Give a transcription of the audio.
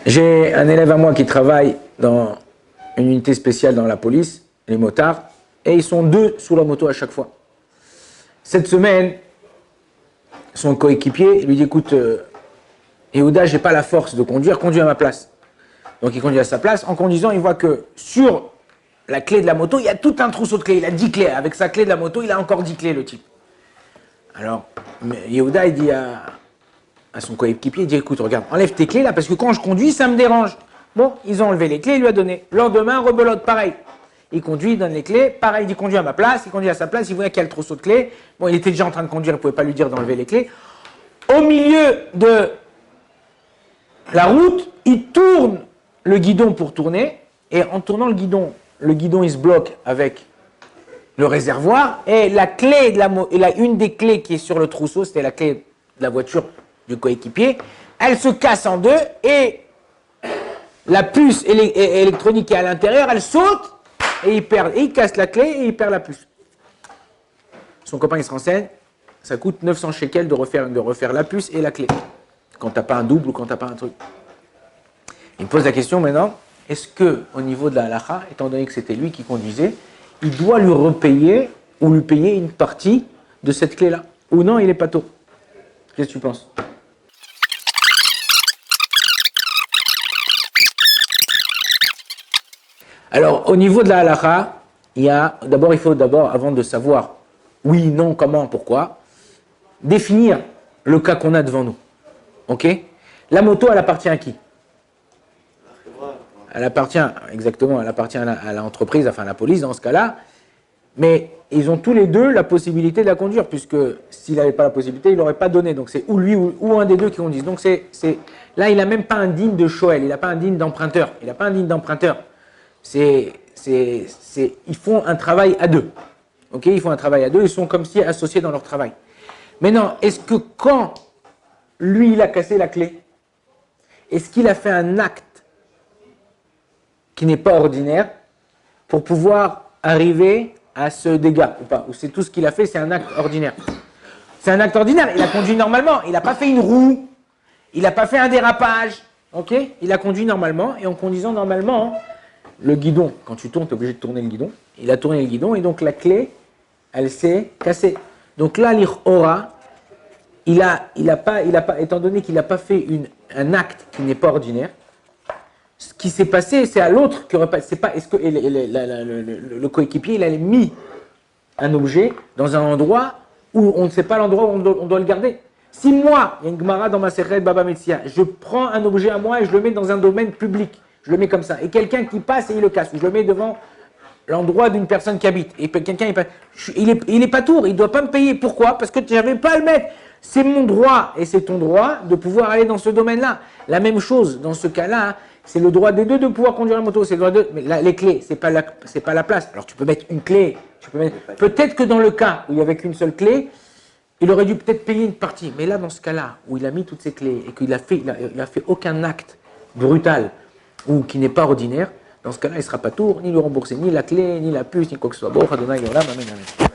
J'ai un élève à moi qui travaille dans une unité spéciale dans la police, les motards, et ils sont 2 sous la moto à chaque fois. Cette semaine, son coéquipier lui dit, écoute, Yehuda, j'ai pas la force de conduire, conduis à ma place. Donc il conduit à sa place. En conduisant, il voit que sur la clé de la moto, il y a tout un trousseau de clés. Il a 10 clés. Avec sa clé de la moto, il a encore 10 clés, le type. Alors, Yehuda, il dit à son coéquipier, il dit, écoute, regarde, enlève tes clés là, parce que quand je conduis, ça me dérange. Bon, ils ont enlevé les clés, il lui a donné. Le lendemain, rebelote, pareil. Il conduit, il donne les clés, pareil, il dit, conduis à ma place, il conduit à sa place, il voit qu'il y a le trousseau de clés. Bon, il était déjà en train de conduire, il ne pouvait pas lui dire d'enlever les clés. Au milieu de la route, il tourne le guidon pour tourner, et en tournant le guidon il se bloque avec le réservoir, et la clé de une des clés qui est sur le trousseau, c'était la clé de la voiture du coéquipier, elle se casse en 2, et la puce électronique qui est à l'intérieur, elle saute, et il casse la clé, et il perd la puce. Son copain, il se renseigne, ça coûte 900 shekels de refaire la puce et la clé, quand tu n'as pas un double ou quand tu n'as pas un truc. Il me pose la question maintenant, est-ce que au niveau de la halakha, étant donné que c'était lui qui conduisait, il doit lui repayer ou lui payer une partie de cette clé-là? Ou non, il est pas tôt? Qu'est-ce que tu penses? Alors, au niveau de la halakha, il faut d'abord, avant de savoir oui, non, comment, pourquoi, définir le cas qu'on a devant nous. Ok? La moto, elle appartient à qui? Elle appartient à l'entreprise, enfin à la police dans ce cas-là, mais ils ont tous les deux la possibilité de la conduire, puisque s'il n'avait pas la possibilité, il n'aurait pas donné. Donc c'est ou lui ou un des deux qui conduisent. Donc là, il n'a même pas un digne de Shoel, il n'a pas un digne d'emprunteur. Ils font un travail à deux. Ok, ils font un travail à deux, ils sont comme si associés dans leur travail. Maintenant, est-ce que quand lui, il a cassé la clé, est-ce qu'il a fait un acte qui n'est pas ordinaire pour pouvoir arriver à ce dégât ou pas? Ou c'est tout ce qu'il a fait, c'est un acte ordinaire? C'est un acte ordinaire, il a conduit normalement, il n'a pas fait une roue, il n'a pas fait un dérapage, ok? Il a conduit normalement, et en conduisant normalement, le guidon, quand tu tournes, tu es obligé de tourner le guidon, il a tourné le guidon, et donc la clé, elle s'est cassée. Donc là, l'Ikhora, il a pas, étant donné qu'il n'a pas fait un acte qui n'est pas ordinaire, ce qui s'est passé, c'est à l'autre qui aurait pas. C'est pas. Est-ce que le coéquipier, il a mis un objet dans un endroit où on ne sait pas l'endroit où on doit le garder? Si moi, il y a une Gemara dans ma Sechet Baba Metzia, je prends un objet à moi et je le mets dans un domaine public, je le mets comme ça, et quelqu'un qui passe et il le casse, ou je le mets devant l'endroit d'une personne qui habite, et quelqu'un il est pas tour, il ne doit pas me payer. Pourquoi? Parce que tu n'avais pas à le mettre. C'est mon droit et c'est ton droit de pouvoir aller dans ce domaine-là. La même chose dans ce cas-là. C'est le droit des deux de pouvoir conduire la moto. C'est le droit mais les clés, c'est pas la place. Alors tu peux mettre une clé. Peut-être que dans le cas où il n'y avait qu'une seule clé, il aurait dû peut-être payer une partie. Mais là, dans ce cas-là, où il a mis toutes ses clés et qu'il a fait aucun acte brutal ou qui n'est pas ordinaire, dans ce cas-là, il ne sera pas tour, ni le rembourser, ni la clé, ni la puce, ni quoi que ce soit. Bon, Adonai, Yolam, Amen, Amen.